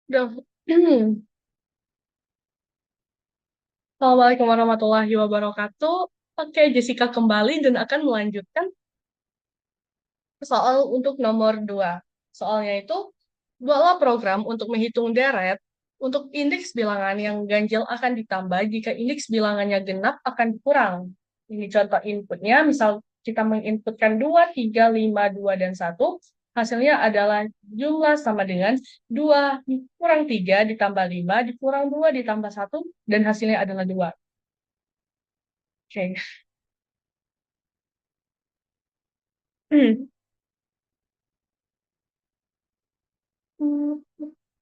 Udah. Assalamualaikum warahmatullahi wabarakatuh. Oke, Jessica kembali dan akan melanjutkan soal untuk nomor 2. Soalnya itu, buatlah program untuk menghitung deret untuk indeks bilangan yang ganjil akan ditambah jika indeks bilangannya genap akan dikurang. Ini contoh inputnya, misal kita menginputkan 2, 3, 5, 2, dan 1. Hasilnya adalah jumlah sama dengan 2 kurang 3 ditambah 5 dikurang 2 ditambah 1 dan hasilnya adalah 2. Oke.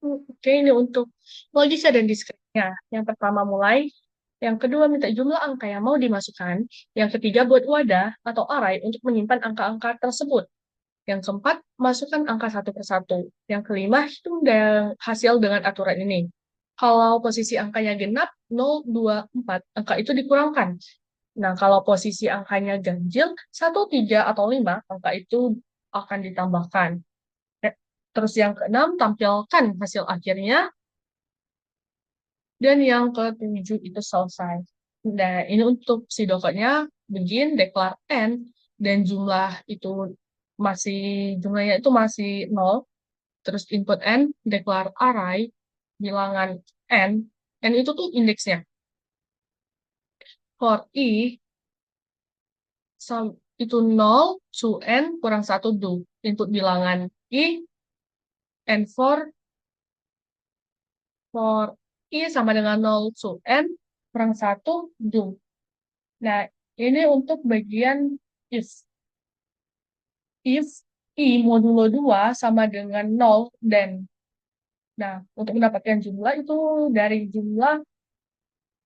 Oke, ini untuk logika dan diskretnya. Yang pertama mulai, yang kedua minta jumlah angka yang mau dimasukkan, yang ketiga buat wadah atau array untuk menyimpan angka-angka tersebut. Yang keempat, masukkan angka satu persatu. Yang kelima, hitung hasil dengan aturan ini. Kalau posisi angkanya genap, 0, 2, 4, angka itu dikurangkan. Nah, kalau posisi angkanya ganjil, 1, 3, atau 5, angka itu akan ditambahkan. Terus yang keenam, tampilkan hasil akhirnya. Dan yang ketujuh itu selesai. Nah, ini untuk si dokternya, begin, declare n, dan masih jumlahnya itu masih nol. Terus input n, declare array, bilangan n itu tuh indeksnya. For i, itu nol to n kurang satu do. Input bilangan i, and for i sama dengan nol to n kurang satu do. Nah, ini untuk bagian if. If I modulo 2 sama dengan nol dan. Nah, untuk mendapatkan jumlah itu dari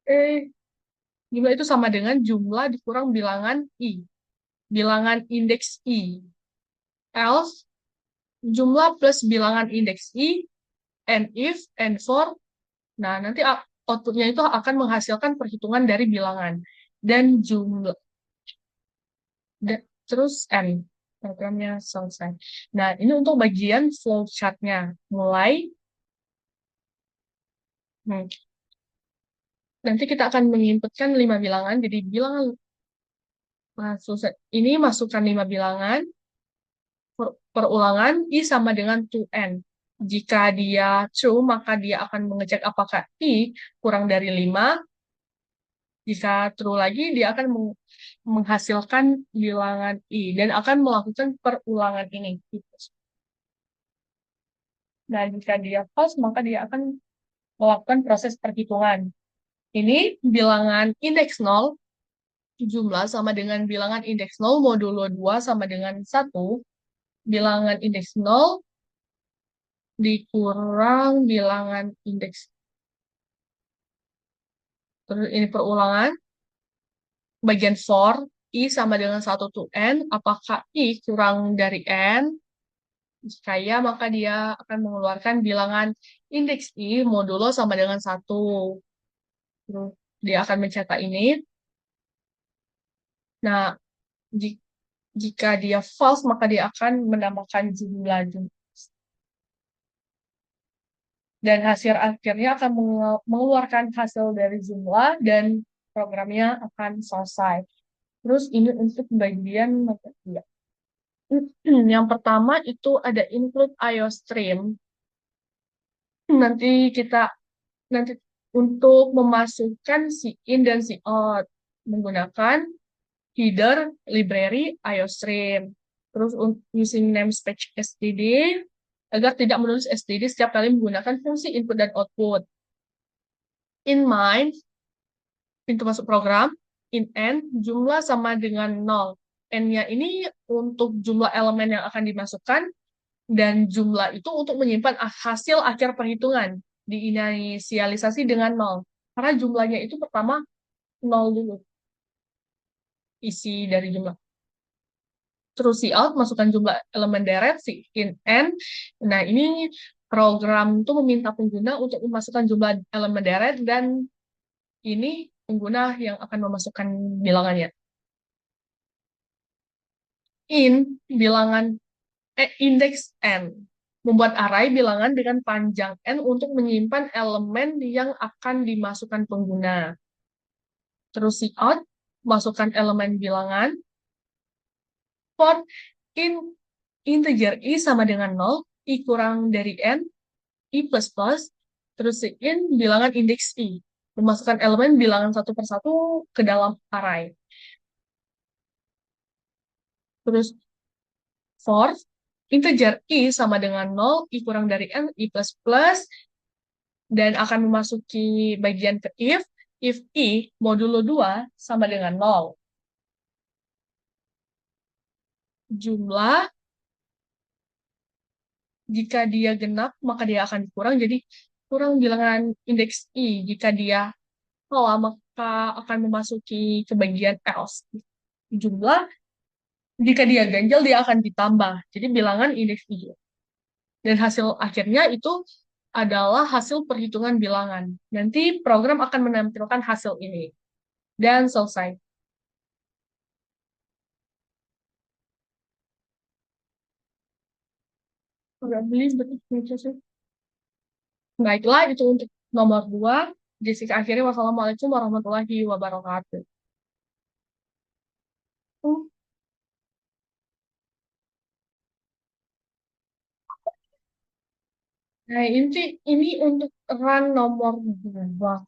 eh, jumlah itu sama dengan jumlah dikurang bilangan I. Bilangan indeks I. Else, jumlah plus bilangan indeks I, and if, and for. Nah, nanti outputnya itu akan menghasilkan perhitungan dari bilangan. Dan jumlah terus N programnya selesai. Nah, ini untuk bagian flowchart-nya. Mulai, nanti kita akan menginputkan 5 bilangan. Jadi bilangan ini masukkan 5 bilangan, perulangan I sama dengan 2N. Jika dia true, maka dia akan mengecek apakah I kurang dari 5. Jika true lagi, dia akan menghasilkan bilangan I dan akan melakukan perulangan ini. Nah, jika dia false, maka dia akan melakukan proses perhitungan. Ini bilangan indeks 0, jumlah sama dengan bilangan indeks 0 modulo 2 sama dengan 1. Bilangan indeks 0 dikurang bilangan indeks. Terus ini perulangan. Bagian for, I sama dengan 1 to N. Apakah I kurang dari N? Jika ya, maka dia akan mengeluarkan bilangan indeks I modulo sama dengan 1. Terus dia akan mencetak ini. Nah, jika dia false, maka dia akan menambahkan jumlah. Dan hasil akhirnya akan mengeluarkan hasil dari jumlah dan programnya akan selesai. Terus ini untuk bagian material. Yang pertama itu ada include IOStream. Nanti kita nanti untuk memasukkan si in dan si out menggunakan header library IOStream. Terus using namespace std agar tidak menulis std setiap kali menggunakan fungsi input dan output. In mind, pintu masuk program, in n, jumlah sama dengan 0. N-nya ini untuk jumlah elemen yang akan dimasukkan, dan jumlah itu untuk menyimpan hasil akhir perhitungan, diinisialisasi dengan 0. Karena jumlahnya itu pertama 0 dulu, isi dari jumlah. Terus si out, masukkan jumlah elemen deret, si in n. Nah, ini program itu meminta pengguna untuk memasukkan jumlah elemen deret, dan ini pengguna yang akan memasukkan bilangannya. In bilangan indeks n. Membuat array bilangan dengan panjang n untuk menyimpan elemen yang akan dimasukkan pengguna. Terus cout, masukkan elemen bilangan. For in integer i sama dengan 0, i kurang dari n, i plus plus, terus in bilangan indeks i. Memasukkan elemen bilangan satu persatu ke dalam array. Terus for integer i sama dengan 0, i kurang dari n, i plus plus, dan akan memasuki bagian ke if i modulo 2 sama dengan 0. Jumlah, jika dia genap, maka dia akan kurang, jadi kurang bilangan indeks i. Jika dia salah, maka akan memasuki ke bagian else. Jumlah, jika dia ganjil, dia akan ditambah. Jadi bilangan indeks i. Dan hasil akhirnya itu adalah hasil perhitungan bilangan. Nanti program akan menampilkan hasil ini. Dan selesai. Udah beli betul sih. Baiklah, itu untuk nomor 2. Jessica akhirnya wassalamualaikum warahmatullahi wabarakatuh. Nah, ini untuk run nomor 2.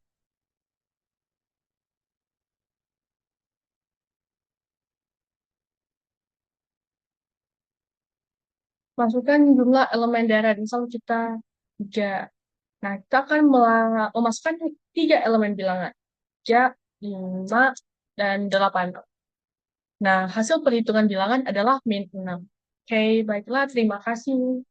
Masukkan jumlah elemen darah. Misal kita 3. Nah, kita akan memasukkan 3 elemen bilangan. 3, 5, dan 8. Nah, hasil perhitungan bilangan adalah min 6. Oke, baiklah. Terima kasih.